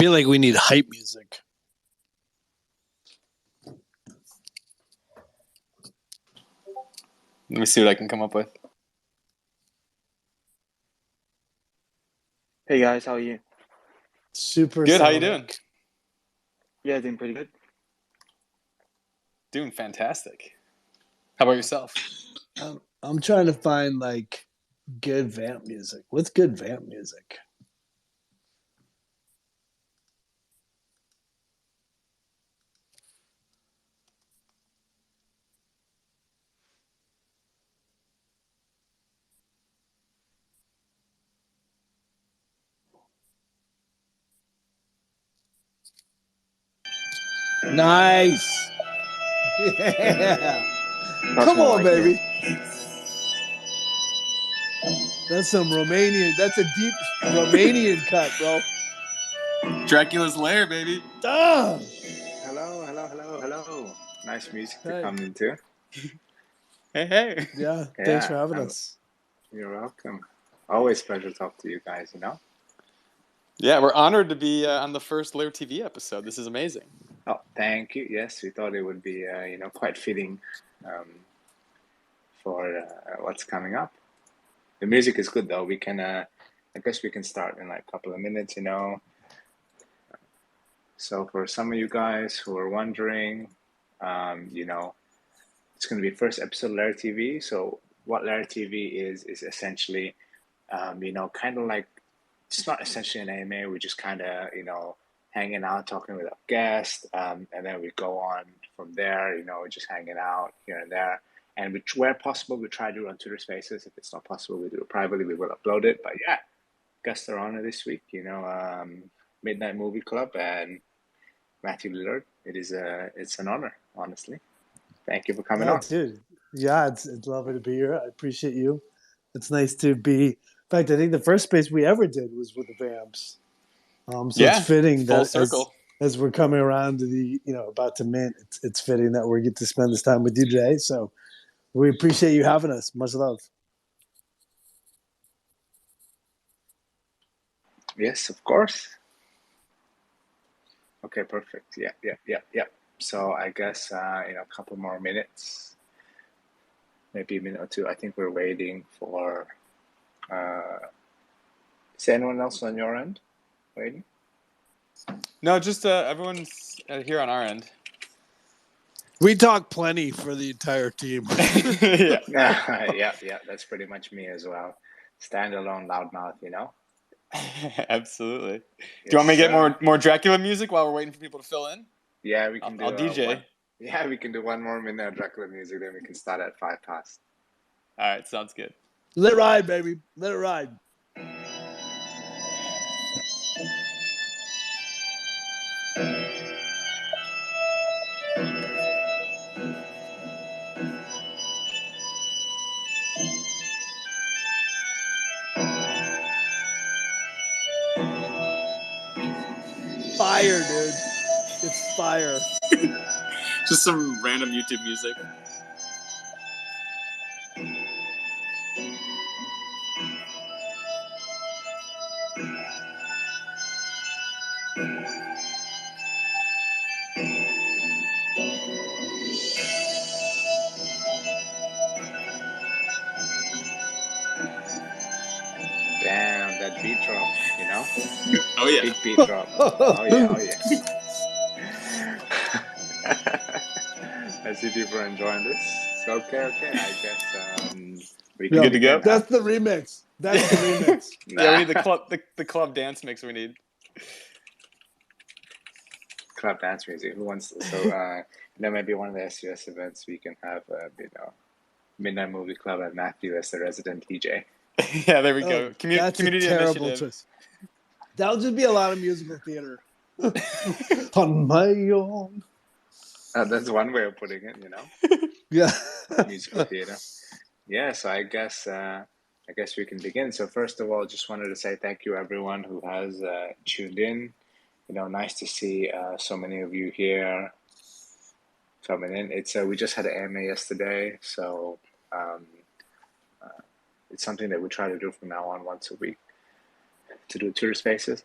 feel like we need hype music. Let me see what I can come up with. Hey guys, how are you? Super Good. How you sonic. doing? Yeah, doing pretty good. Doing fantastic. How about yourself? I'm trying to find like good vamp music. What's good vamp music? Nice. Yeah. Come on, baby. That's some Romanian. That's a deep Romanian cut, bro. Dracula's Lair, baby. Ah! Hello. Nice music to come into. Hey. Yeah, thanks for having us. You're welcome. Always a pleasure to talk to you guys, you know? Yeah, we're honored to be on the first LairTV episode. This is amazing. Oh, thank you. Yes, we thought it would be, quite fitting for what's coming up. The music is good, though. We can, I guess we can start in like a couple of minutes, you know? So for some of you guys who are wondering, it's going to be first episode of LairTV. So what LairTV is essentially, kind of like, it's not essentially an AMA. We're just kind of, hanging out, talking with our guests. And then we go on from there, just hanging out here and there. And where possible, we try to do it on Twitter Spaces. If it's not possible, we do it privately. We will upload it. But yeah, guests are on it this week. Midnight Movie Club and Matthew Lillard. It's an honor, honestly. Thank you for coming on, dude. Yeah, it's lovely to be here. I appreciate you. It's nice to be. In fact, I think the first space we ever did was with the Vamps. So it's fitting full that circle. as we're coming around to the about to mint, it's fitting that we get to spend this time with you today. So we appreciate you having us. Much love. Yes, of course. Okay, perfect. Yeah. So I guess a couple more minutes, maybe a minute or two. I think we're waiting for. Is anyone else on your end waiting? No, just everyone's here on our end. We talk plenty for the entire team. Yeah. That's pretty much me as well. Standalone loudmouth, Absolutely. Do you want me to get more Dracula music while we're waiting for people to fill in? Yeah, we can do. I'll DJ. We can do one more minute of Dracula music, then we can start at 5 past. All right, sounds good. Let it ride, baby. Let it ride. Fire, dude. It's fire. Just some random YouTube music. Damn, that beat drop, Oh yeah. Big beat drop. Oh yeah. I see people are enjoying this. So okay. I guess we can good to go. That's the remix. That's the remix. Yeah, we need the club dance mix. We need club dance music. Who wants? So maybe one of the SVS events we can have Midnight Movie Club and Matthew as the resident DJ. Yeah, there we go. That's community a terrible initiative. Twist. That'll just be a lot of musical theater. On my own. That's one way of putting it, Yeah. Musical theater. Yeah, so I guess we can begin. So first of all, just wanted to say thank you everyone who has tuned in. Nice to see so many of you here coming in. It's we just had an AMA yesterday, so it's something that we try to do from now on once a week to do Twitter Spaces.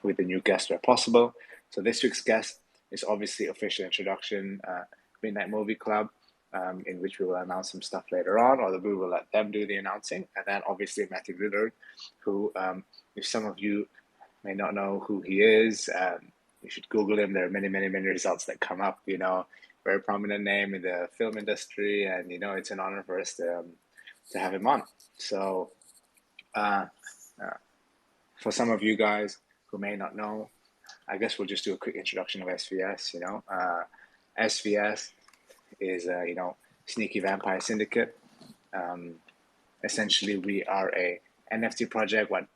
with a new guest where possible. So this week's guest is obviously official introduction, Midnight Movie Club, in which we will announce some stuff later on, or we will let them do the announcing. And then obviously Matthew Lillard, who, if some of you may not know who he is, you should Google him. There are many, many, many results that come up, very prominent name in the film industry. And, it's an honor for us to have him on. So for some of you guys who may not know, I guess we'll just do a quick introduction of SVS. SVS is Sneaky Vampire Syndicate. Essentially, we are a NFT project. What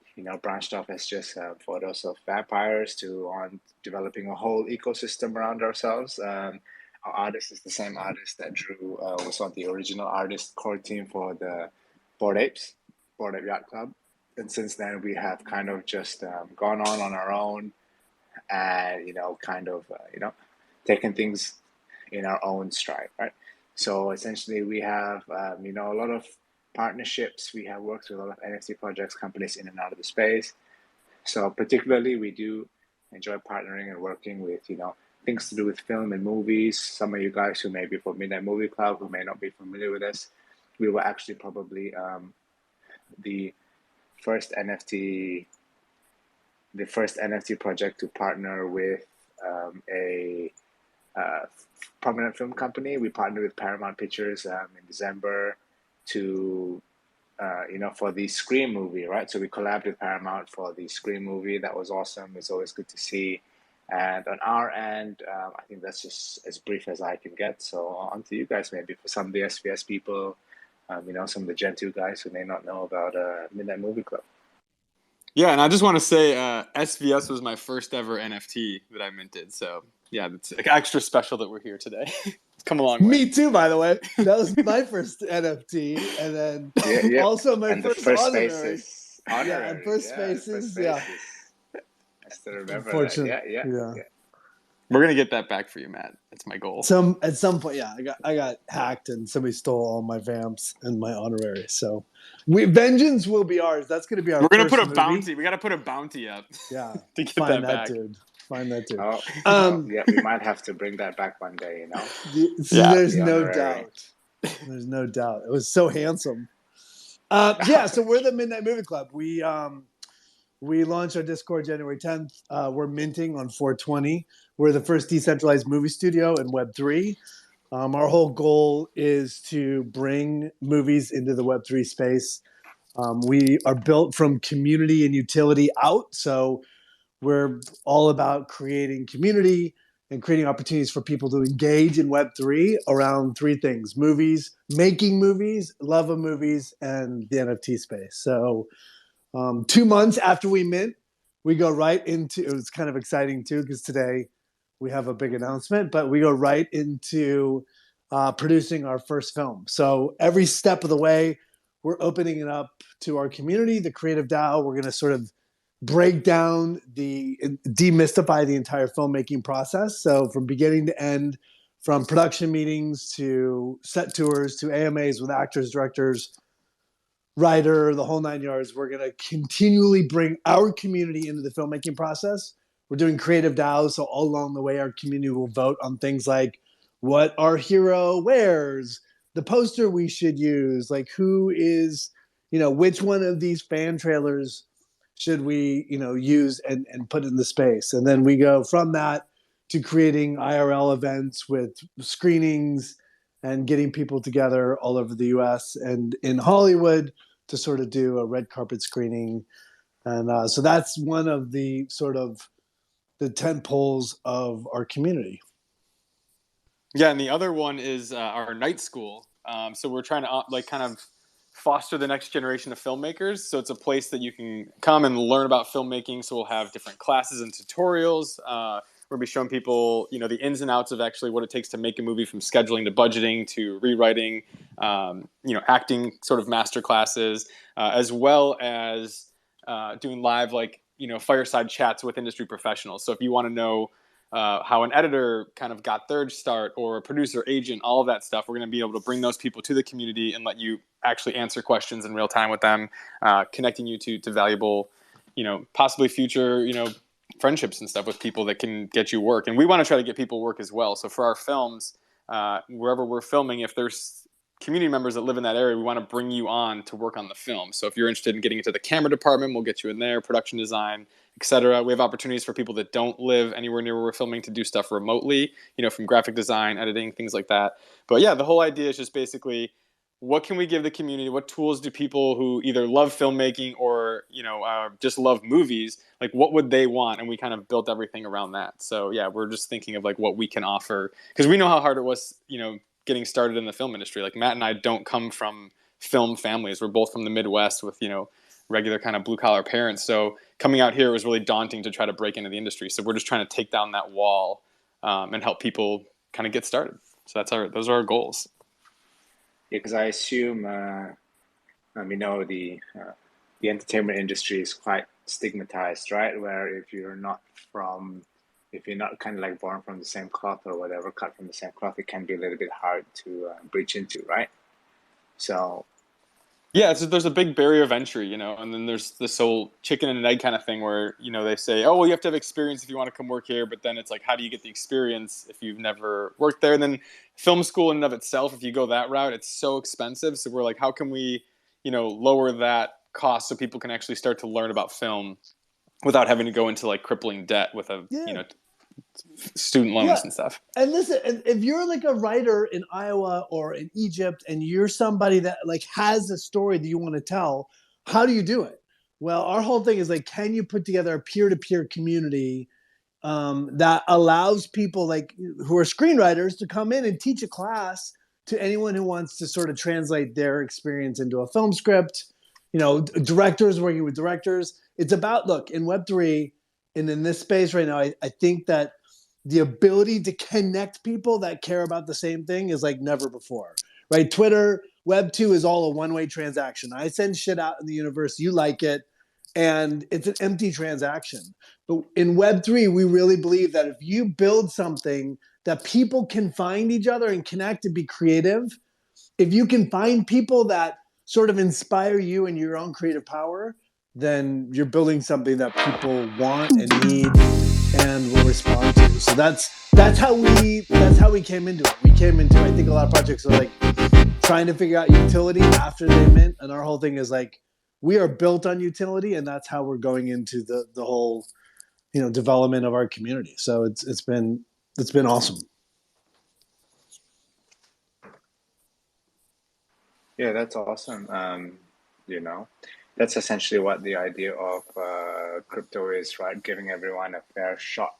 branched off as just photos of vampires to on developing a whole ecosystem around ourselves. Our artist is the same artist that drew was on the original artist core team for the Bored Ape Yacht Club. And since then, we have kind of just gone on our own, and taken things in our own stride, right? So essentially, we have a lot of partnerships. We have worked with a lot of NFT projects, companies in and out of the space. So particularly, we do enjoy partnering and working with things to do with film and movies. Some of you guys who may be from Midnight Movie Club who may not be familiar with us, we were actually probably the first NFT project to partner with a prominent film company. We partnered with Paramount Pictures in December to for the Scream movie, right? So we collabed with Paramount for the Scream movie. That was awesome. It's always good to see. And on our end, I think that's just as brief as I can get. So on to you guys, maybe for some of the SVS people, some of the Gen 2 guys who may not know about Midnight Movie Club. Yeah, and I just want to say SVS was my first ever NFT that I minted. So, yeah, it's extra special that we're here today. It's come along. Me too, by the way. That was my first NFT. And then also my first honorary. Honorary. Yeah, and first spaces. Yeah. I still remember Unfortunate. that. Yeah. We're gonna get that back for you, Matt. That's my goal. At some point, I got hacked and somebody stole all my vamps and my honorary. So, vengeance will be ours. That's gonna be our. We're gonna put a movie. bounty. We gotta put a bounty up. Yeah, to get find that back. Dude. Find that dude. Yeah, we might have to bring that back one day. There's no doubt. There's no doubt. It was so handsome. So we're the Midnight Movie Club. We launched our Discord January 10th. We're minting on 420. We're the first decentralized movie studio in Web3. Our whole goal is to bring movies into the Web3 space. We are built from community and utility out. So we're all about creating community and creating opportunities for people to engage in Web3 around three things: movies, making movies, love of movies, and the NFT space. So 2 months after we mint, we go right into, it was kind of exciting too, because today we have a big announcement, but we go right into producing our first film. So every step of the way, we're opening it up to our community, the Creative DAO. We're going to sort of break down demystify the entire filmmaking process. So from beginning to end, from production meetings to set tours to AMAs with actors, directors, writer, the whole nine yards. We're going to continually bring our community into the filmmaking process. We're doing creative DAOs, so all along the way, our community will vote on things like what our hero wears, the poster we should use, like who is, which one of these fan trailers should we, use and put in the space. And then we go from that to creating IRL events with screenings and getting people together all over the US and in Hollywood to sort of do a red carpet screening. And so that's one of the sort of the tent poles of our community. Yeah, and the other one is our night school. So we're trying to kind of foster the next generation of filmmakers. So it's a place that you can come and learn about filmmaking. So we'll have different classes and tutorials. We'll be showing people, the ins and outs of actually what it takes to make a movie, from scheduling to budgeting to rewriting, acting sort of master classes, as well as doing live, fireside chats with industry professionals. So if you want to know how an editor kind of got their start, or a producer, agent, all of that stuff, we're going to be able to bring those people to the community and let you actually answer questions in real time with them, connecting you to valuable possibly future, friendships and stuff with people that can get you work. And we want to try to get people work as well. So for our films, wherever we're filming, if there's community members that live in that area, we want to bring you on to work on the film. So if you're interested in getting into the camera department, we'll get you in there, production design, etc. We have opportunities for people that don't live anywhere near where we're filming to do stuff remotely, from graphic design, editing, things like that. But yeah, the whole idea is just basically, what can we give the community? What tools do people who either love filmmaking or, just love movies, like what would they want? And we kind of built everything around that. So yeah, we're just thinking of like what we can offer, because we know how hard it was, getting started in the film industry. Like Matt and I don't come from film families. We're both from the Midwest with, regular kind of blue collar parents. So coming out here was really daunting to try to break into the industry. So we're just trying to take down that wall and help people kind of get started. So those are our goals. Yeah, because I assume, the entertainment industry is quite stigmatized, right? Where if you're not kind of like born from the same cloth or whatever, cut from the same cloth, it can be a little bit hard to breach into, right? So yeah, there's a big barrier of entry, and then there's this whole chicken and egg kind of thing where, they say, oh, well, you have to have experience if you want to come work here. But then it's like, how do you get the experience if you've never worked there? And then film school in and of itself, if you go that route, it's so expensive. So we're like, how can we, lower that cost so people can actually start to learn about film without having to go into like crippling debt with student loans and stuff. And listen, if you're like a writer in Iowa or in Egypt and you're somebody that like has a story that you want to tell, how do you do it? Well, our whole thing is like, can you put together a peer-to-peer community that allows people like who are screenwriters to come in and teach a class to anyone who wants to sort of translate their experience into a film script, directors working with directors. It's about, look, in Web3 and in this space right now, I think that the ability to connect people that care about the same thing is like never before, right? Twitter, Web2 is all a one-way transaction. I send shit out in the universe, you like it, and it's an empty transaction. But in Web3, we really believe that if you build something that people can find each other and connect and be creative, if you can find people that sort of inspire you in your own creative power, then you're building something that people want and need and will respond to. So that's how we came into it. We came into, I think a lot of projects are like trying to figure out utility after they mint, and our whole thing is like, we are built on utility, and that's how we're going into the whole, development of our community. So it's been awesome. Yeah, that's awesome. That's essentially what the idea of crypto is, right? Giving everyone a fair shot,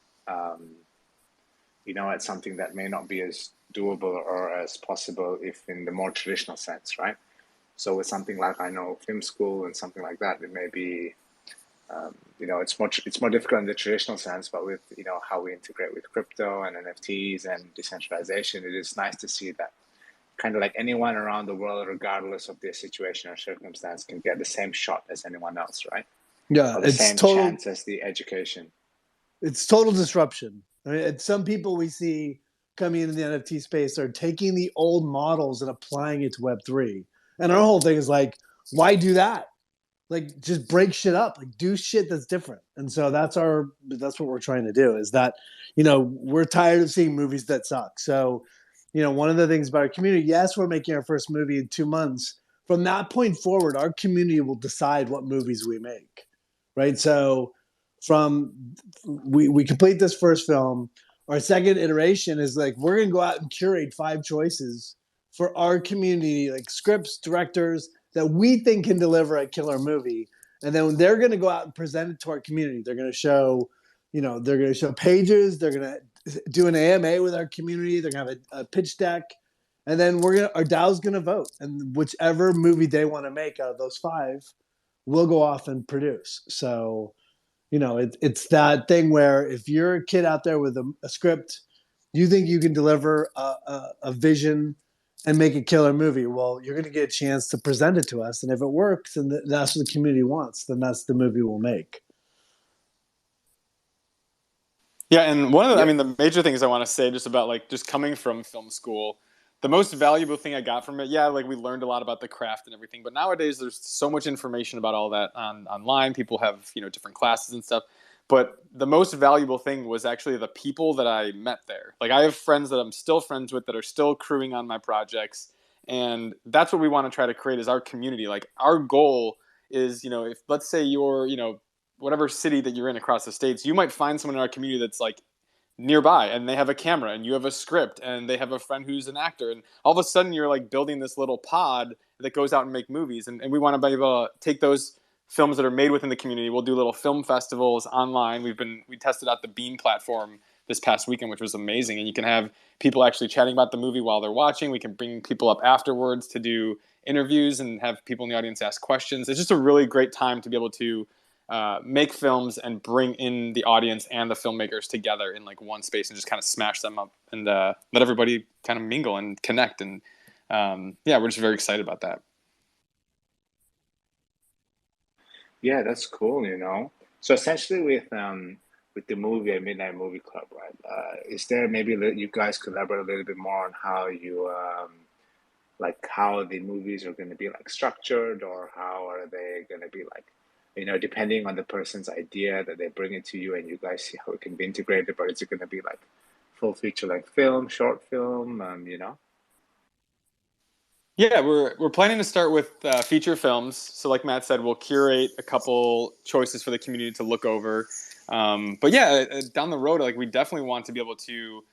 at something that may not be as doable or as possible if in the more traditional sense, right? So with something like, I know, film school and something like that, it may be, it's more difficult in the traditional sense, but with, how we integrate with crypto and NFTs and decentralization, it is nice to see that kind of like anyone around the world, regardless of their situation or circumstance, can get the same shot as anyone else, right? Yeah, or the same chance as the education. It's total disruption. I mean, some people we see coming into the NFT space are taking the old models and applying it to Web3. And our whole thing is like, why do that? Like, just break shit up, like do shit that's different. And so that's what we're trying to do, is that, we're tired of seeing movies that suck. So, one of the things about our community, yes, we're making our first movie in 2 months. From that point forward, our community will decide what movies we make, right? So we complete this first film. Our second iteration is like, we're going to go out and curate 5 choices for our community, like scripts, directors that we think can deliver a killer movie. And then they're going to go out and present it to our community. They're going to show, pages. They're going to do an AMA with our community. They're going to have a pitch deck. And then our DAO's going to vote. And whichever movie they want to make out of those 5, we'll go off and produce. So, it's that thing where if you're a kid out there with a script, you think you can deliver a vision and make a killer movie, well, you're going to get a chance to present it to us. And if it works and that's what the community wants, then that's the movie we'll make. Yeah, and one of the major things I want to say just about like just coming from film school, the most valuable thing I got from it, yeah, like we learned a lot about the craft and everything, but nowadays there's so much information about all that online. People have, different classes and stuff. But the most valuable thing was actually the people that I met there. Like I have friends that I'm still friends with that are still crewing on my projects. And that's what we want to try to create is our community. Like our goal is, if let's say you're, whatever city that you're in across the states, you might find someone in our community that's like nearby and they have a camera and you have a script and they have a friend who's an actor, and all of a sudden you're like building this little pod that goes out and make movies. And we want to be able to take those films that are made within the community. We'll do little film festivals online. We tested out the Beam platform this past weekend, which was amazing, and you can have people actually chatting about the movie while they're watching. We can bring people up afterwards to do interviews and have people in the audience ask questions. It's just a really great time to be able to make films and bring in the audience and the filmmakers together in like one space and just kind of smash them up and let everybody kind of mingle and connect. And yeah, we're just very excited about that. Yeah, that's cool, So essentially with the movie at Midnight Movie Club, right? Is there maybe you guys collaborate a little bit more on how you like how the movies are going to be like structured, or how are they going to be like, depending on the person's idea that they bring it to you and you guys see how it can be integrated, but is it going to be like full feature length film, short film, Yeah, we're planning to start with feature films. So, like Matt said, we'll curate a couple choices for the community to look over. But yeah, down the road, like we definitely want to be able to,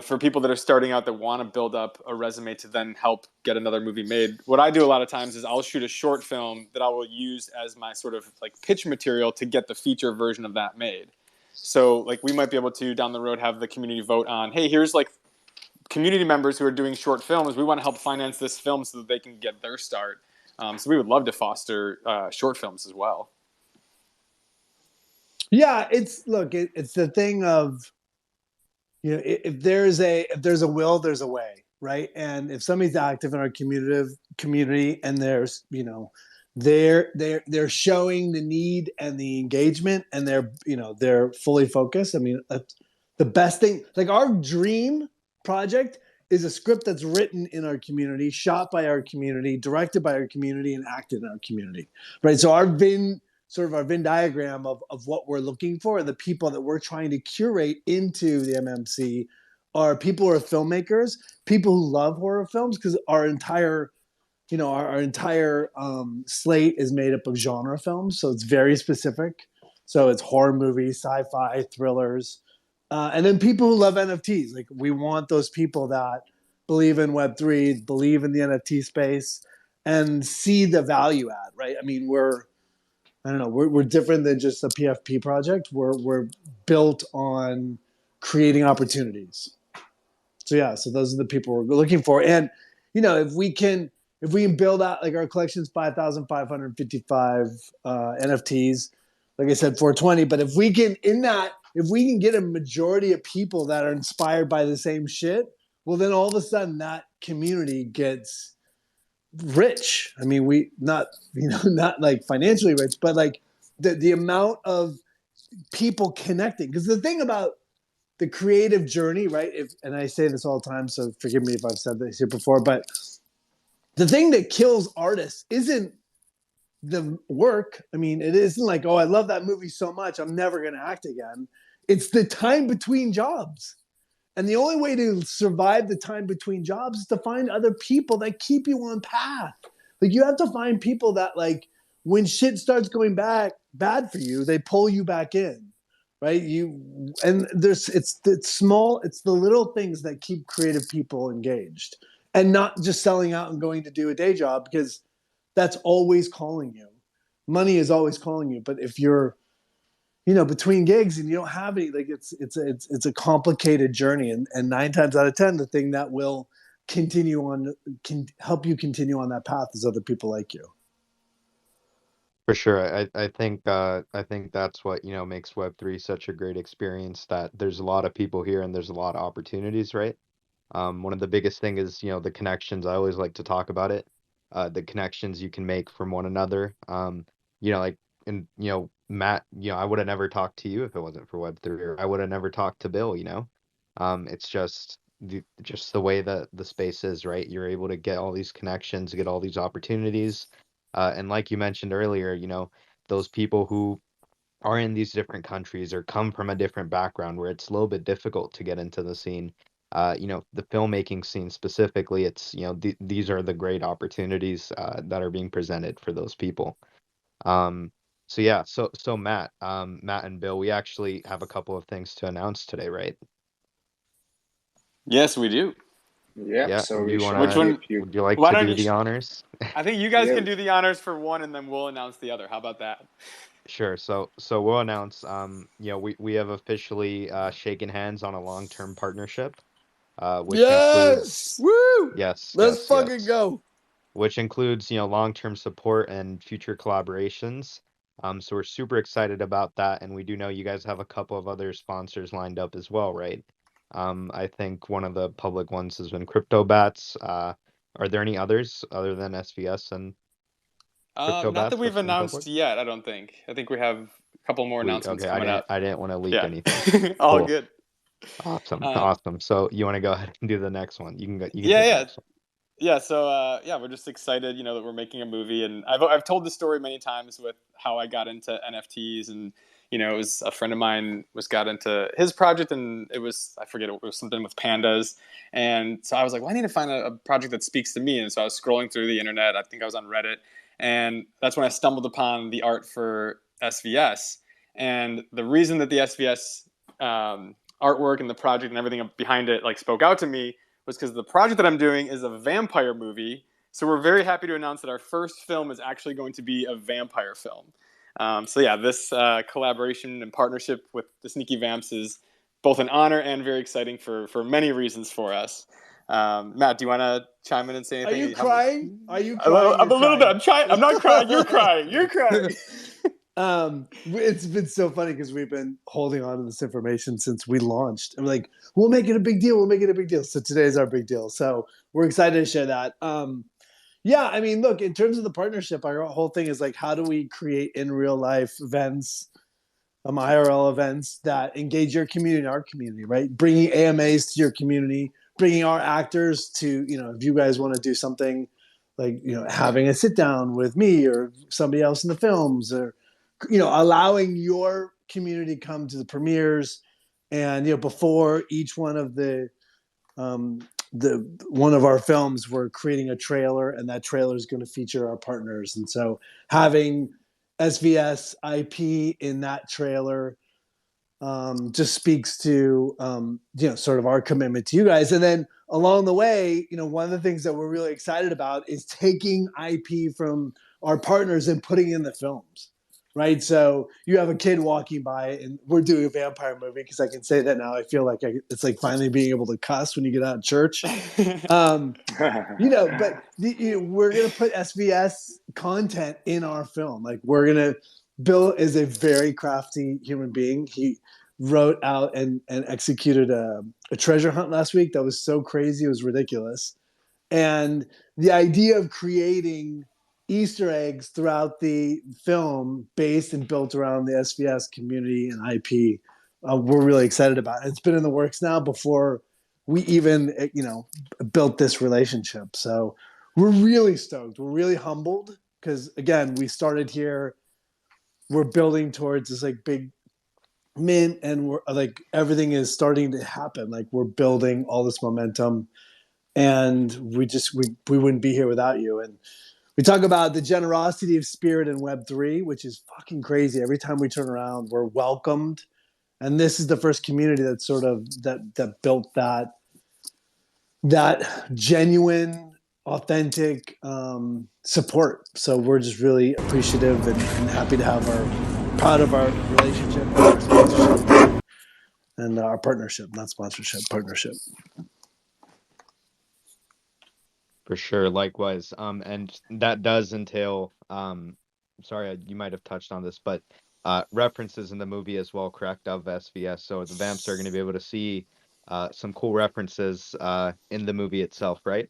for people that are starting out that want to build up a resume to then help get another movie made. What I do a lot of times is I'll shoot a short film that I will use as my sort of like pitch material to get the feature version of that made. So, like we might be able to down the road have the community vote on, hey, here's like community members who are doing short films. We want to help finance this film so that they can get their start. So we would love to foster short films as well. Yeah, it's the thing of, if there's a will, there's a way, right? And if somebody's active in our community and there's, they're showing the need and the engagement and they're fully focused. I mean, the best thing, like our dream project is a script that's written in our community, shot by our community, directed by our community, and acted in our community, right? So our Venn diagram of what we're looking for, the people that we're trying to curate into the MMC are people who are filmmakers, people who love horror films, because our entire slate is made up of genre films, so it's very specific. So it's horror movies, sci-fi, thrillers, and then people who love NFTs. Like we want those people that believe in Web3, believe in the NFT space, and see the value add. Right? I mean, we're different than just a PFP project. We're built on creating opportunities. So yeah, so those are the people we're looking for, and if we can build out, like our collection's 5,555 NFTs, like I said, 420. But if we can get a majority of people that are inspired by the same shit, well, then all of a sudden that community gets rich. I mean, we not like financially rich, but like the amount of people connecting. Because the thing about the creative journey, right? And I say this all the time, so forgive me if I've said this here before, but the thing that kills artists isn't the work. I mean, it isn't like, oh, I love that movie so much, I'm never going to act again. It's the time between jobs. And the only way to survive the time between jobs is to find other people that keep you on path. Like you have to find people that, like, when shit starts going bad for you, they pull you back in, right? It's the little things that keep creative people engaged, and not just selling out and going to do a day job, because that's always calling you. Money is always calling you. But if you're, between gigs and you don't have any, like it's a complicated journey. And 9 times out of 10, the thing that will can help you continue on that path is other people like you. For sure. I think that's what, makes Web3 such a great experience, that there's a lot of people here and there's a lot of opportunities, right? One of the biggest thing is, the connections. I always like to talk about it. The connections you can make from one another. Like, and Matt, I would have never talked to you if it wasn't for Web3, or I would have never talked to Bill. It's just just the way that the space is, right? You're able to get all these connections, get all these opportunities. And like you mentioned earlier, those people who are in these different countries or come from a different background where it's a little bit difficult to get into the scene. The filmmaking scene specifically, it's, these are the great opportunities that are being presented for those people. Um, so yeah, so Matt and Bill, we actually have a couple of things to announce today, right? Yes, we do. Yep. Yeah, So do we you shall Which wanna, one? give you. would you like Why to don't do you? the honors? I think you guys Yeah. can do the honors for one, and then we'll announce the other. How about that? Sure. So we'll announce, we have officially shaken hands on a long-term partnership, which includes, Yes. Woo. yes, Let's yes, fucking yes, go. which includes, long-term support and future collaborations. So we're super excited about that, and we do know you guys have a couple of other sponsors lined up as well, right? I think one of the public ones has been CryptoBats. Are there any others other than SVS and Not that CryptoBats we've that's been public? announced yet. I don't think. I think we have a couple more Sweet. announcements Okay, I coming didn't up. I didn't want to leak Yeah, anything. all Cool. good. Awesome. Um, Awesome. So you want to go ahead and do the next one? You can yeah, take the yeah. next one. Yeah, so yeah, we're just excited, that we're making a movie, and I've told the story many times with how I got into NFTs, and it was a friend of mine got into his project, and it was, I forget, it was something with pandas, and so I was like, well, I need to find a project that speaks to me, and so I was scrolling through the internet. I think I was on Reddit, and that's when I stumbled upon the art for SVS, and the reason that the SVS artwork and the project and everything behind it like spoke out to me was because the project that I'm doing is a vampire movie. So we're very happy to announce that our first film is actually going to be a vampire film. So yeah, this collaboration and partnership with the Sneaky Vamps is both an honor and very exciting for many reasons for us. Matt, do you want to chime in and say Are anything? you crying? Are you crying? I'm You're a little bit. crying. I'm trying. I'm not crying. You're crying. You're crying. It's been so funny because we've been holding on to this information since we launched. And we're like, we'll make it a big deal. We'll make it a big deal. So today's our big deal. So we're excited to share that. Yeah, I mean, look, in terms of the partnership, our whole thing is like, how do we create in real life events, IRL events that engage your community and our community, right? Bringing AMAs to your community, bringing our actors to, if you guys want to do something like, having a sit down with me or somebody else in the films, or, allowing your community come to the premieres. And, before each one of the one of our films, we're creating a trailer, and that trailer is going to feature our partners. And so having SVS IP in that trailer just speaks to sort of our commitment to you guys. And then along the way, one of the things that we're really excited about is taking IP from our partners and putting it in the films. Right, so you have a kid walking by, and we're doing a vampire movie because I can say that now. I feel like it's like finally being able to cuss when you get out of church. But we're gonna put SVS content in our film. Like Bill is a very crafty human being. He wrote out and executed a treasure hunt last week that was so crazy, it was ridiculous. And the idea of creating Easter eggs throughout the film based and built around the SVS community and IP, we're really excited about. It's been in the works now before we even, built this relationship. So we're really stoked. We're really humbled because, again, we started here. We're building towards this like big mint, and we're like everything is starting to happen. Like we're building all this momentum, and we wouldn't be here without you. And we talk about the generosity of spirit in Web3, which is fucking crazy. Every time we turn around, we're welcomed, and this is the first community that sort of that built that genuine, authentic support. So we're just really appreciative and happy to have proud of our relationship, our sponsorship, and our partnership, not sponsorship, partnership. For sure, likewise. And that does entail, sorry, you might have touched on this, but references in the movie as well, correct, of SVS. So the Vamps are going to be able to see some cool references in the movie itself, right?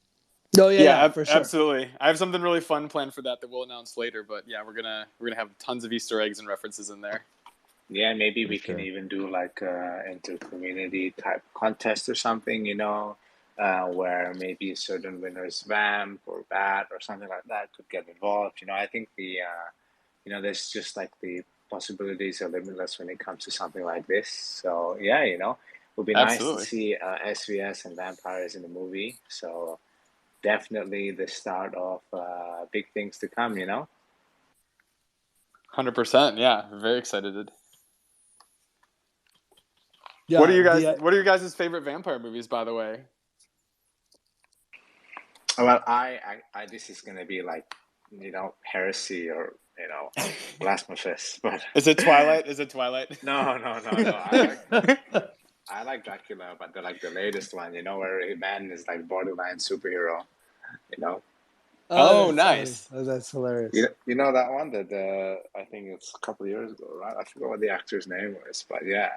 Oh yeah, for sure. Absolutely. I have something really fun planned for that we'll announce later. But yeah, we're gonna have tons of Easter eggs and references in there. Yeah, maybe for we can sure. even do like inter-community type contest or something, where maybe a certain winner's vamp or bat or something like that could get involved. I think there's just like the possibilities are limitless when it comes to something like this. So yeah, it would be nice to Absolutely. see SVS and vampires in the movie. So definitely the start of big things to come. 100%. Yeah, very excited. What are Yeah, you guys? What are your guys' favorite vampire movies, by the way? Well, this is gonna be like, heresy or blasphemous, but Is it Twilight? Is it Twilight? no, no, no, no. I like Dracula, but the latest one, where a man is like borderline superhero, you know. Oh, nice. That's hilarious. You know that one that I think it's a couple of years ago, right? I forgot what the actor's name was, but yeah,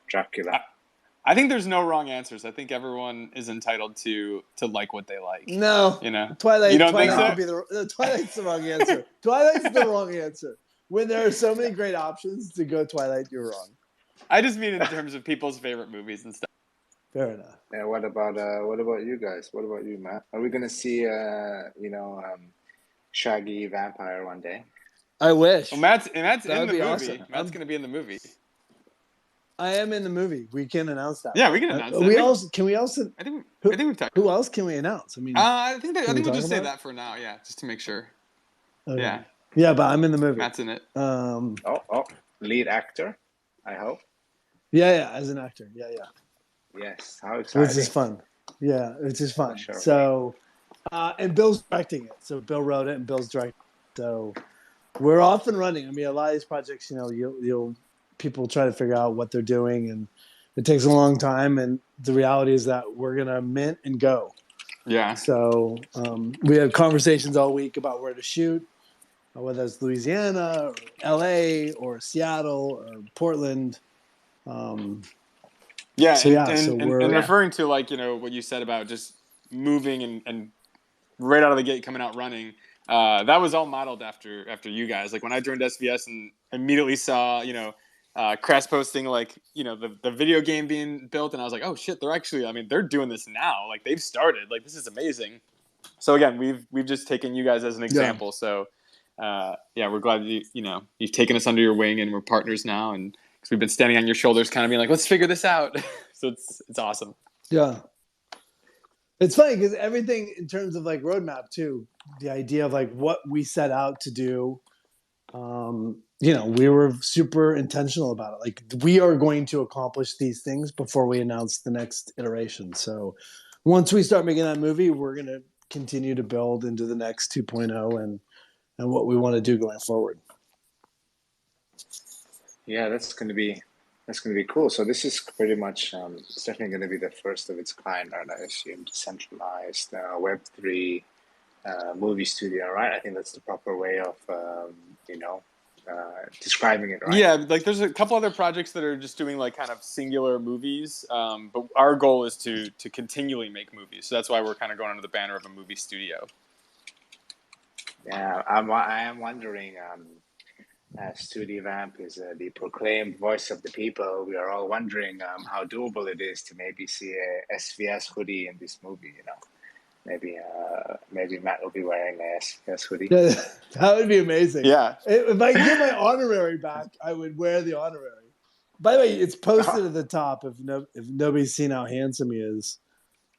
Dracula. I think there's no wrong answers. I think everyone is entitled to like what they like. No, You know, Twilight. You don't think Twilight so? could be Twilight's the wrong answer. Twilight's the wrong answer. When there are so many great options to go Twilight, you're wrong. I just mean in terms of people's favorite movies and stuff. Fair enough. Yeah. What about you guys? What about you, Matt? Are we gonna see Shaggy vampire one day? I wish. Well, Matt's in That the would be movie. awesome. Matt's going to be in the movie. I am in the movie. We can announce that. Yeah, we can announce that. Can we also? I think we've talked. Who else can we announce? I mean, I think we'll just say about that for now. Yeah, just to make sure. Okay. Yeah. Yeah, but I'm in the movie. Matt's in it. Lead actor, I hope. Yeah, as an actor. Yeah. Yes, how exciting! Which is fun. Yeah, it's just fun. Sure. So, and Bill's directing it. So Bill wrote it, and Bill's directing it. So we're off and running. I mean, a lot of these projects, you'll people try to figure out what they're doing, and it takes a long time. And the reality is that we're gonna mint and go. Yeah. So we have conversations all week about where to shoot, whether it's Louisiana, or L.A., or Seattle, or Portland. And we're referring to like what you said about just moving and right out of the gate coming out running. That was all modeled after you guys. Like when I joined SVS and immediately saw Crest posting like the video game being built, and I was like, oh shit, they're doing this now. Like they've started. Like this is amazing. So again, we've just taken you guys as an example. Yeah. So we're glad you've taken us under your wing and we're partners now, and because we've been standing on your shoulders, kind of being like, let's figure this out. So it's awesome. Yeah. It's funny because everything in terms of like roadmap too, the idea of like what we set out to do, we were super intentional about it. Like we are going to accomplish these things before we announce the next iteration. So once we start making that movie, we're going to continue to build into the next 2.0 and what we want to do going forward. Yeah, that's going to be cool. So this is pretty much it's definitely going to be the first of its kind, right? I assume decentralized Web3 movie studio, right? I think that's the proper way of describing it, right? Yeah, like there's a couple other projects that are just doing like kind of singular movies, but our goal is to continually make movies. So that's why we're kind of going under the banner of a movie studio. Yeah, I am wondering. Studio Vamp is the proclaimed voice of the people. We are all wondering how doable it is to maybe see a SVS hoodie in this movie. Maybe Matt will be wearing a SVS hoodie. Yeah, that would be amazing. Yeah. If I get my honorary back, I would wear the honorary. By the way, it's posted at the top. If nobody's seen how handsome he is,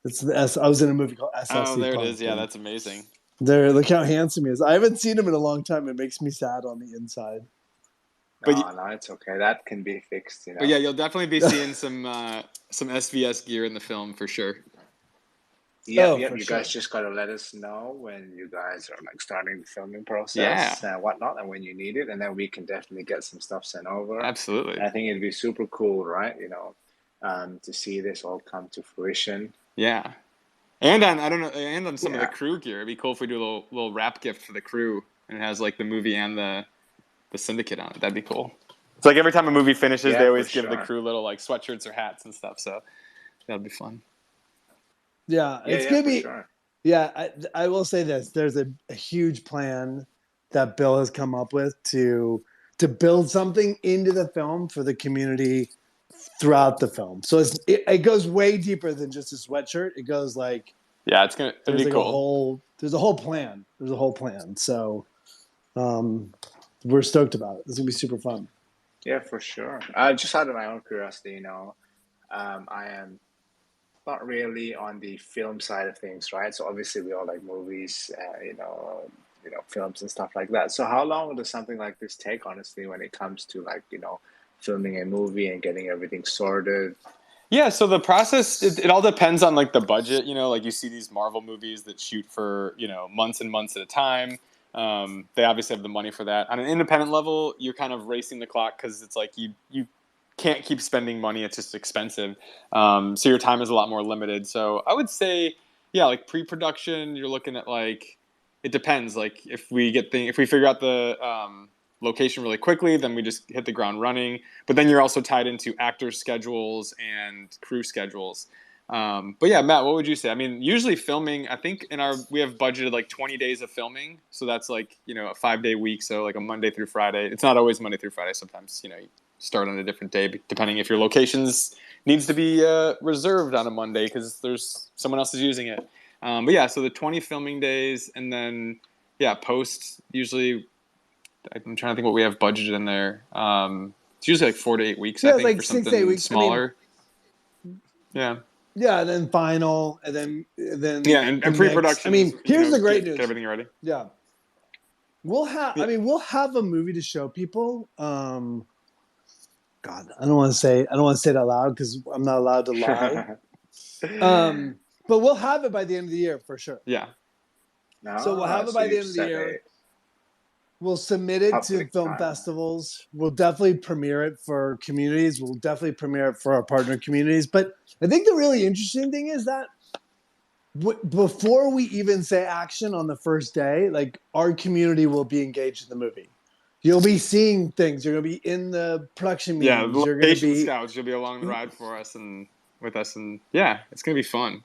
I was in a movie called SLC. Oh, there Punk, it is. Yeah, that's amazing. There, look how handsome he is. I haven't seen him in a long time. It makes me sad on the inside. No, it's okay. That can be fixed. But yeah, you'll definitely be seeing some SVS gear in the film for sure. Yeah, you guys just gotta let us know when you guys are like starting the filming process and whatnot, and when you need it, and then we can definitely get some stuff sent over. Absolutely. And I think it'd be super cool, right? To see this all come to fruition. Yeah. And on some of the crew gear, it'd be cool if we do a little wrap gift for the crew, and it has like the movie and the Syndicate on it. That'd be cool. It's like every time a movie finishes, they always give the crew little like sweatshirts or hats and stuff. So that'd be fun. Yeah, it's gonna be. Sure. Yeah, I will say this: there's a huge plan that Bill has come up with to to build something into the film for the community throughout the film. So it goes way deeper than just a sweatshirt. It goes like, yeah, it'd be like cool. There's a whole plan. So we're stoked about it. It's gonna be super fun. Yeah, for sure. Just out of my own curiosity, I am not really on the film side of things, right? So obviously we all like movies, films and stuff like that. So how long does something like this take, honestly, when it comes to like, filming a movie and getting everything sorted? Yeah, so the process, it all depends on like the budget, like you see these Marvel movies that shoot for, months and months at a time. They obviously have the money for that. On an independent level, you're kind of racing the clock because it's like you can't keep spending money. It's just expensive. So your time is a lot more limited. So I would say, yeah, like pre-production, you're looking at like, it depends. Like if we figure out the location really quickly, then we just hit the ground running. But then you're also tied into actor schedules and crew schedules. But yeah, Matt, what would you say? I mean, usually filming, I think we have budgeted like 20 days of filming. So that's like, a 5-day week. So like a Monday through Friday. It's not always Monday through Friday. Sometimes, you start on a different day, depending if your locations needs to be reserved on a Monday because there's someone else is using it. But yeah, so the 20 filming days and then, yeah, post usually, I'm trying to think what we have budgeted in there. It's usually like 4 to 8 weeks, I think, like for 6 to 8 something weeks. smaller. Yeah. Yeah, and then final, and then yeah, and pre-production. I mean, here's the great news. Get everything ready. Yeah, we'll have a movie to show people. God, I don't want to say it out loud because I'm not allowed to lie. But we'll have it by the end of the year for sure. Yeah. So we'll have it by the end of the year. We'll submit it to film festivals. We'll definitely premiere it for communities. We'll definitely premiere it for our partner communities. But I think the really interesting thing is that before we even say action on the first day, like our community will be engaged in the movie. You'll be seeing things. You're going to be in the production meetings. Yeah, the location scouts. You'll be along the ride for us and with us. And yeah, it's going to be fun.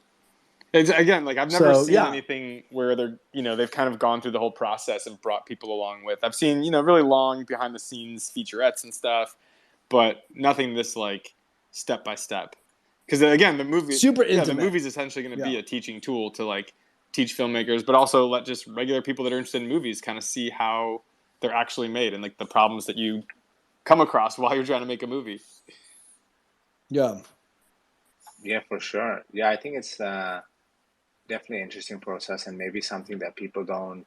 It's, again, like I've never seen anything where they've kind of gone through the whole process and brought people along with. I've seen, really long behind the scenes featurettes and stuff, but nothing this like step by step. Because again, the movie, the movie's essentially going to be a teaching tool to like teach filmmakers, but also let just regular people that are interested in movies kind of see how they're actually made and like the problems that you come across while you're trying to make a movie. Yeah. Yeah, for sure. Yeah, I think it's definitely an interesting process and maybe something that people don't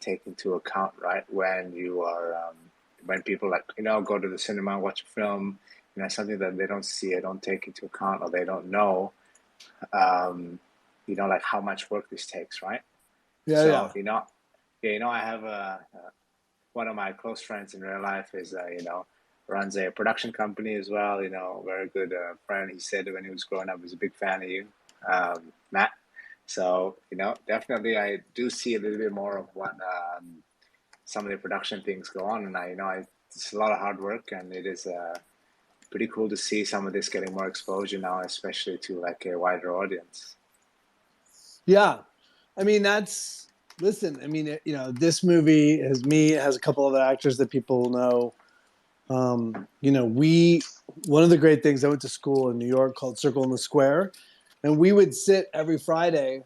take into account, right? When you are when people like go to the cinema, watch a film, something that they don't see, or don't take into account, or they don't know, like how much work this takes, right? Yeah. So, I have one of my close friends in real life is runs a production company as well. Very good friend. He said when he was growing up, he was a big fan of you, Matt. So, definitely I do see a little bit more of what some of the production things go on. And it's a lot of hard work, and it is pretty cool to see some of this getting more exposure now, especially to like a wider audience. Yeah. I mean, this movie has a couple other actors that people know. One of the great things, I went to school in New York called Circle in the Square, and we would sit every Friday,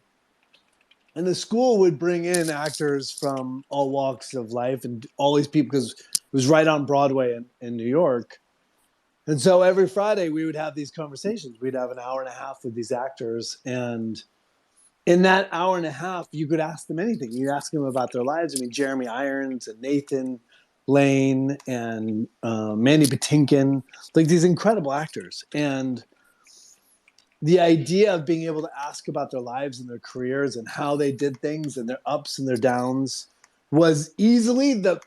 and the school would bring in actors from all walks of life and all these people, because it was right on Broadway in New York. And so every Friday we would have these conversations. We'd have an hour and a half with these actors, and in that hour and a half, you could ask them anything. You ask them about their lives. I mean, Jeremy Irons and Nathan Lane and Mandy Patinkin, like these incredible actors. And the idea of being able to ask about their lives and their careers and how they did things and their ups and their downs was easily the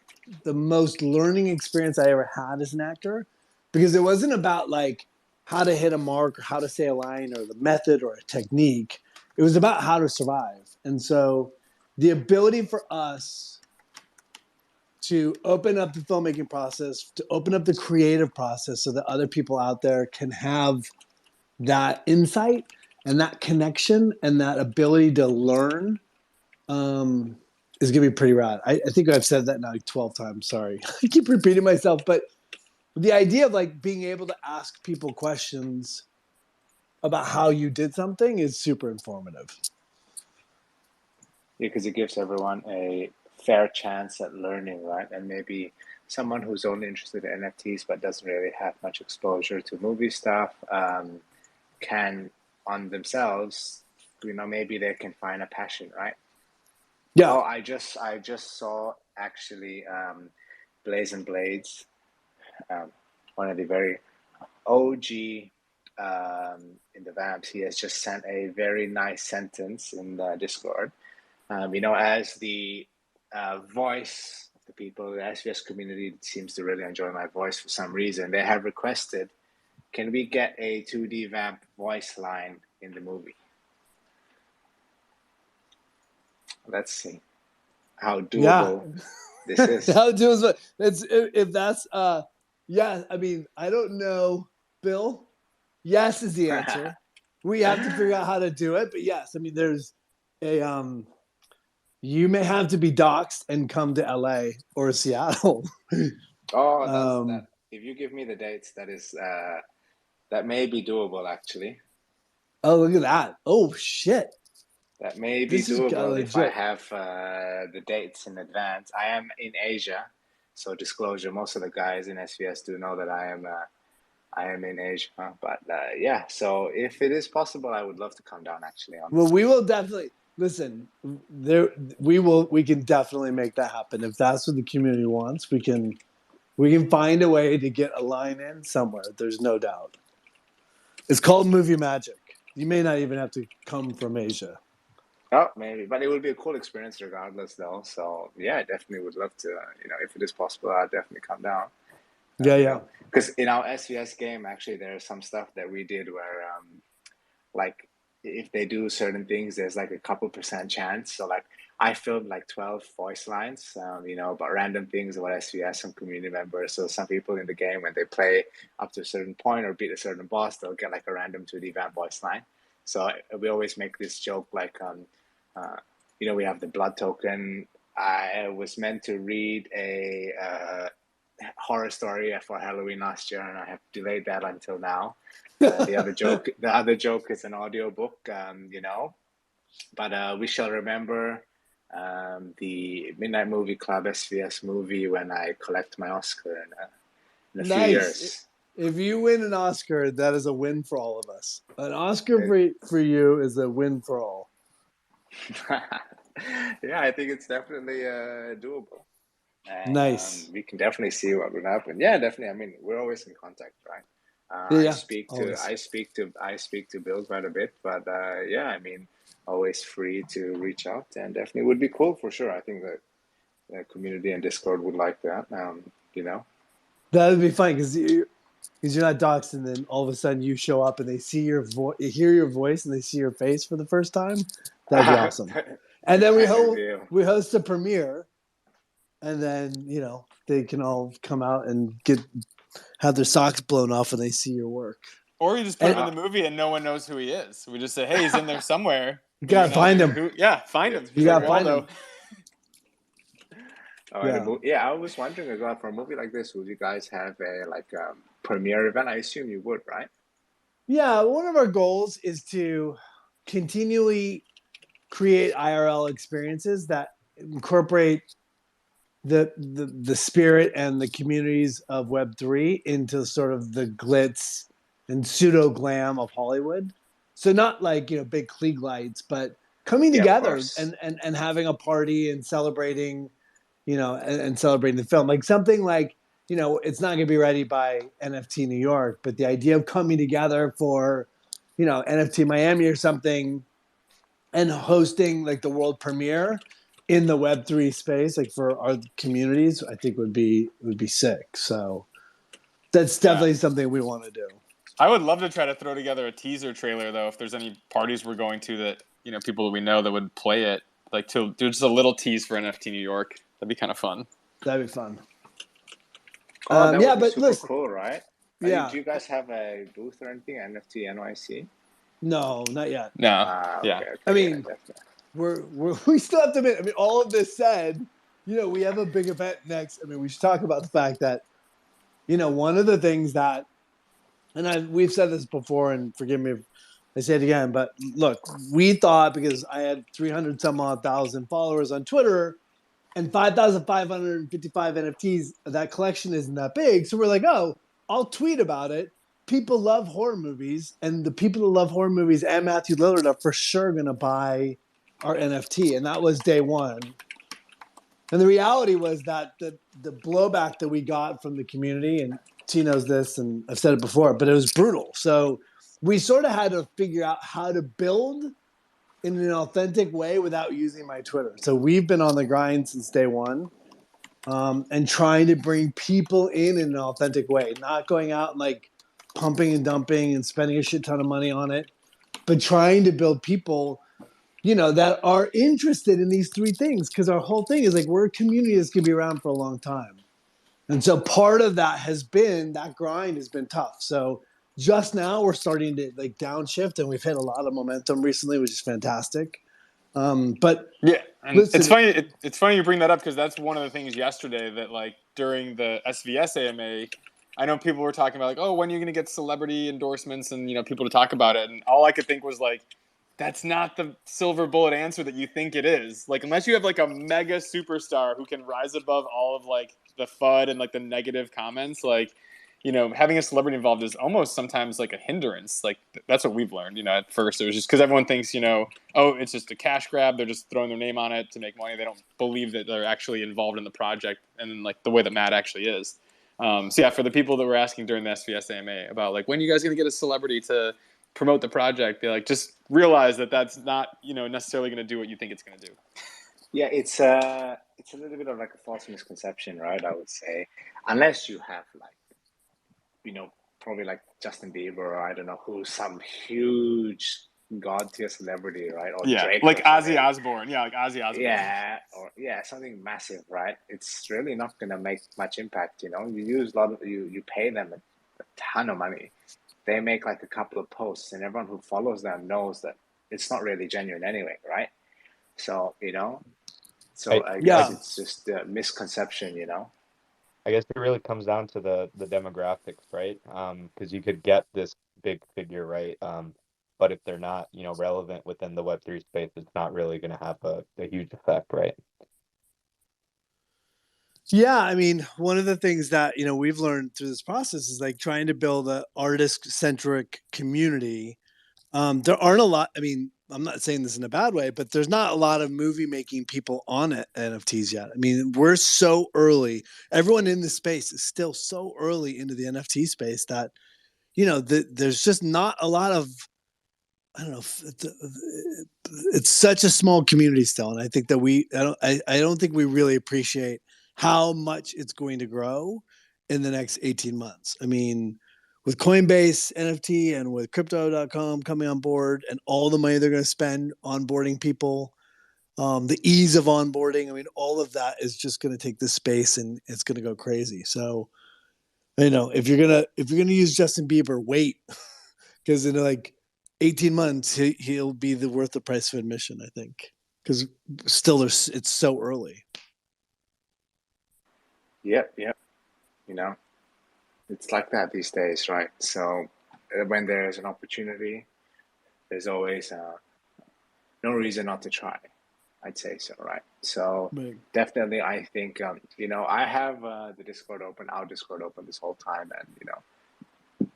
most learning experience I ever had as an actor, because it wasn't about like how to hit a mark or how to say a line or the method or a technique. It was about how to survive. And so the ability for us to open up the filmmaking process, to open up the creative process so that other people out there can have that insight and that connection and that ability to learn is going to be pretty rad. I think I've said that now like 12 times. Sorry. I keep repeating myself, but the idea of like being able to ask people questions about how you did something is super informative. Yeah, because it gives everyone a fair chance at learning, right? And maybe someone who's only interested in NFTs but doesn't really have much exposure to movie stuff can, on themselves, maybe they can find a passion, right? Yeah. Oh, I just saw actually Blaze and Blades, one of the very OG in the Vamps. He has just sent a very nice sentence in the Discord. As the voice of the people, the SVS community seems to really enjoy my voice for some reason. They have requested, can we get a 2D Vamp voice line in the movie? Let's see how doable this is. How doable? If that's yeah. I mean, I don't know, Bill. Yes is the answer. We have to figure out how to do it, but yes, I mean, there's a you may have to be doxxed and come to LA or Seattle. Oh, that. If you give me the dates, that may be doable actually. Oh, look at that! Oh shit! That may be doable if I have the dates in advance. I am in Asia, so disclosure. Most of the guys in SVS do know that I am in Asia. But yeah, so if it is possible, I would love to come down actually. Well, we will definitely listen. We can definitely make that happen if that's what the community wants. We can find a way to get a line in somewhere. There's no doubt. It's called movie magic. You may not even have to come from Asia. Oh, maybe, but it would be a cool experience regardless, though. So yeah, I definitely would love to. If it is possible, I'll definitely come down. Yeah. Because in our SVS game, actually, there's some stuff that we did where, like, if they do certain things, there's like a couple % chance. So like, I filmed like 12 voice lines, about random things about SVS and community members. So some people in the game, when they play up to a certain point or beat a certain boss, they'll get like a random 2D Vamp voice line. So we always make this joke like, we have the blood token. I was meant to read a horror story for Halloween last year, and I have delayed that until now. The other joke is an audio book, But we shall remember the Midnight Movie Club SVS movie when I collect my Oscar in a few years. If you win an Oscar, that is a win for all of us. An Oscar for you is a win for all. Yeah, I think it's definitely doable. And, nice. We can definitely see what would happen. Yeah, definitely. I mean, we're always in contact, right? I speak to Bill quite a bit, but yeah, I mean, always free to reach out, and definitely would be cool for sure. I think that the community and Discord would like that. That would be fun because you're not doxxed, and then all of a sudden you show up and they see your hear your voice, and they see your face for the first time. That'd be awesome. And then we host a premiere, and then they can all come out and have their socks blown off when they see your work. Or you just put him in the movie and no one knows who he is. We just say, hey, he's in there somewhere. You gotta find him. Find him. You gotta find him. I was wondering as well, for a movie like this, would you guys have a premiere event? I assume you would, right? Yeah, one of our goals is to continually create IRL experiences that incorporate the spirit and the communities of Web3 into sort of the glitz and pseudo glam of Hollywood. So not like big Klieg lights, but coming together and having a party and celebrating, and celebrating the film. Like something like, it's not going to be ready by NFT New York, but the idea of coming together for, NFT Miami or something, and hosting like the world premiere in the Web3 space, like for our communities, I think would be sick. So that's definitely something we want to do. I would love to try to throw together a teaser trailer, though, if there's any parties we're going to that, people that we know that would play it, like to do just a little tease for NFT New York. That'd be kind of fun. That'd be fun. That would be super cool, right? Yeah. Do you guys have a booth or anything, NFT NYC? No, not yet. No. Okay, I mean, we still have to admit. I mean, all of this said, we have a big event next. I mean, we should talk about the fact that, one of the things that, and we've said this before, and forgive me if I say it again, but look, we thought because I had 300 some odd thousand followers on Twitter and 5,555 NFTs, that collection isn't that big. So we're like, oh, I'll tweet about it. People love horror movies, and the people who love horror movies and Matthew Lillard are for sure going to buy our NFT. And that was day one. And the reality was that the blowback that we got from the community, and T knows this, and I've said it before, but it was brutal. So we sort of had to figure out how to build in an authentic way without using my Twitter. So we've been on the grind since day one, and trying to bring people in an authentic way, not going out and like pumping and dumping and spending a shit ton of money on it, but trying to build people that are interested in these three things. Because our whole thing is like, we're a community that's going to be around for a long time. And so part of that has been, that grind has been tough. So just now we're starting to like downshift, and we've hit a lot of momentum recently, which is fantastic. But yeah, and listen, it's funny. It's funny you bring that up because that's one of the things yesterday that like during the SVS AMA, I know people were talking about like, oh, when are you going to get celebrity endorsements and people to talk about it, and all I could think was like, that's not the silver bullet answer that you think it is. Like, unless you have like a mega superstar who can rise above all of like the FUD and like the negative comments, like, having a celebrity involved is almost sometimes like a hindrance. Like, that's what we've learned, at first. It was just because everyone thinks, oh, it's just a cash grab. They're just throwing their name on it to make money. They don't believe that they're actually involved in the project and then like the way that Matt actually is. So yeah, for the people that were asking during the SVS AMA about like, when are you guys going to get a celebrity to promote the project, be like, just realize that that's not necessarily going to do what you think it's going to do. Yeah, it's a little bit of like a false misconception, right? I would say, unless you have like, probably like Justin Bieber or I don't know who, some huge god tier celebrity, right? Or Yeah, Drake, like or Ozzy something. Osbourne. Yeah, like Ozzy Osbourne. Yeah, or something massive, right? It's really not gonna make much impact. You use a lot of you pay them a ton of money. They make like a couple of posts, and everyone who follows them knows that it's not really genuine anyway, right? So I guess it's just a misconception, I guess it really comes down to the demographics, right? Because you could get this big figure, right? But if they're not, relevant within the Web3 space, it's not really going to have a huge effect, right? yeah, I mean, one of the things that we've learned through this process is like trying to build an artist-centric community. There aren't a lot. I mean, I'm not saying this in a bad way, but there's not a lot of movie making people on it, NFTs yet. I mean, we're so early. Everyone in this space is still so early into the NFT space that there's just not a lot of. I don't know. It's such a small community still, and I think that I don't think we really appreciate how much it's going to grow in the next 18 months. I mean, with Coinbase NFT and with crypto.com coming on board and all the money they're going to spend onboarding people, the ease of onboarding, I mean, all of that is just going to take this space and it's going to go crazy. So, if you're going to use Justin Bieber, wait, because in like 18 months, he'll be worth the price of admission, I think, because still it's so early. Yep. It's like that these days, right? So when there's an opportunity, there's always no reason not to try. I'd say so, right? So Right. definitely, I think I have the Discord open, our Discord open this whole time, and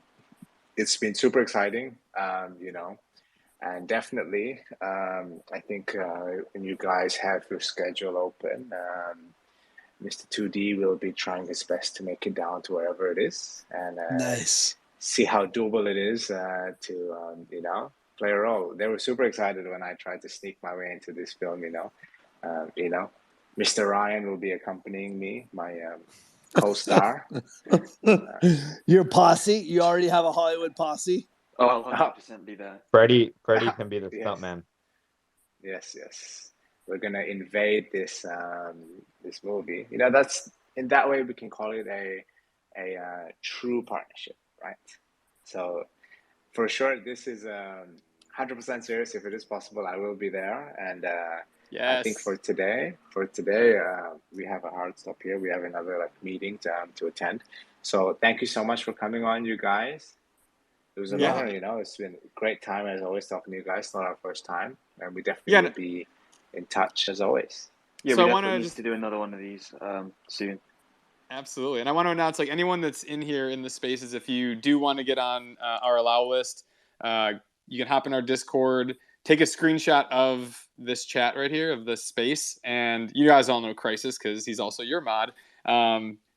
it's been super exciting, and definitely, I think when you guys have your schedule open, Mr. 2D will be trying his best to make it down to wherever it is, and Nice. see how doable it is to play a role. They were super excited when I tried to sneak my way into this film. Mr. Ryan will be accompanying me, my co-star. Your posse? You already have a Hollywood posse? Oh, I'll 100% be there. Freddie can be the stuntman. Yes. We're gonna invade this this movie. That's in that way we can call it a true partnership, right? So for sure, this is 100% serious. If it is possible, I will be there. And I think Yes. for today, we have a hard stop here. We have another meeting to attend. So thank you so much for coming on, you guys. It was an Yeah. honor. It's been a great time as always talking to you guys. It's not our first time, and we definitely Yeah. will be in touch as always. Yeah, So we I want definitely to need just to do another one of these soon. Absolutely. And I want to announce, like, anyone that's in here in the spaces, if you do want to get on our allow list, you can hop in our Discord, take a screenshot of this chat right here, of this space. And you guys all know Crisis because he's also your mod.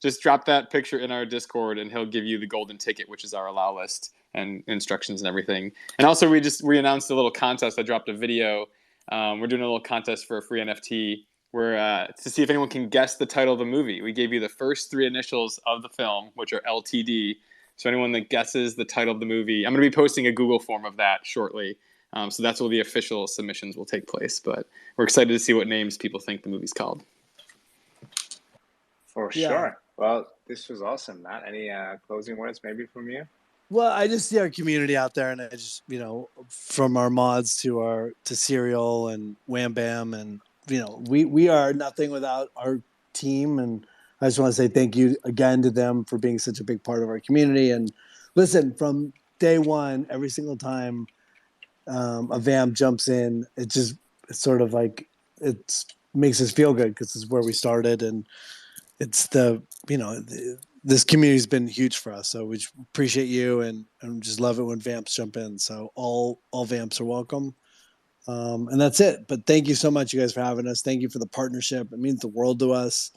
Just drop that picture in our Discord and he'll give you the golden ticket, which is our allow list and instructions and everything. And also we announced a little contest. I dropped a video. We're doing a little contest for a free NFT. We're to see if anyone can guess the title of the movie. We gave you the first 3 initials of the film, which are LTD. So anyone that guesses the title of the movie, I'm going to be posting a Google form of that shortly. So that's where the official submissions will take place. But we're excited to see what names people think the movie's called. For sure. Well, this was awesome, Matt. Any closing words maybe from you? Well, I just see our community out there, and I just, from our mods to Serial and Wham Bam, and we are nothing without our team, and I just want to say thank you again to them for being such a big part of our community. And listen, from day one, every single time a VAM jumps in, it's sort of like it makes us feel good because it's where we started, and it's this community's been huge for us, so we appreciate you and just love it when vamps jump in. So all vamps are welcome, and that's it. But thank you so much, you guys, for having us. Thank you for the partnership. It means the world to us.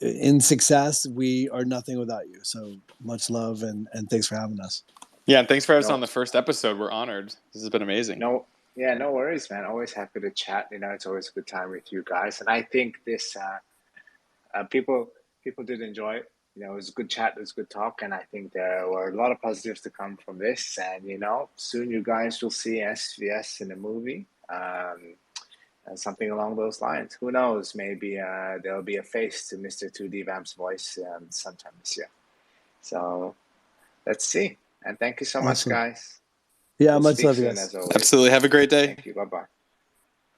In success, we are nothing without you. So much love and thanks for having us. Yeah, and thanks for having us on the first episode. We're honored. This has been amazing. No worries, man. Always happy to chat. It's always a good time with you guys, and I think this people did enjoy it. It was a good chat, it was a good talk, and I think there were a lot of positives to come from this. And soon you guys will see SVS in a movie, and something along those lines. Who knows? Maybe there'll be a face to Mr. 2D Vamp's voice sometime this year. So let's see. And thank you so much, guys. Yeah, We'll much speak love, you soon, guys. as always. Absolutely. Have a great day. Thank you. Bye-bye.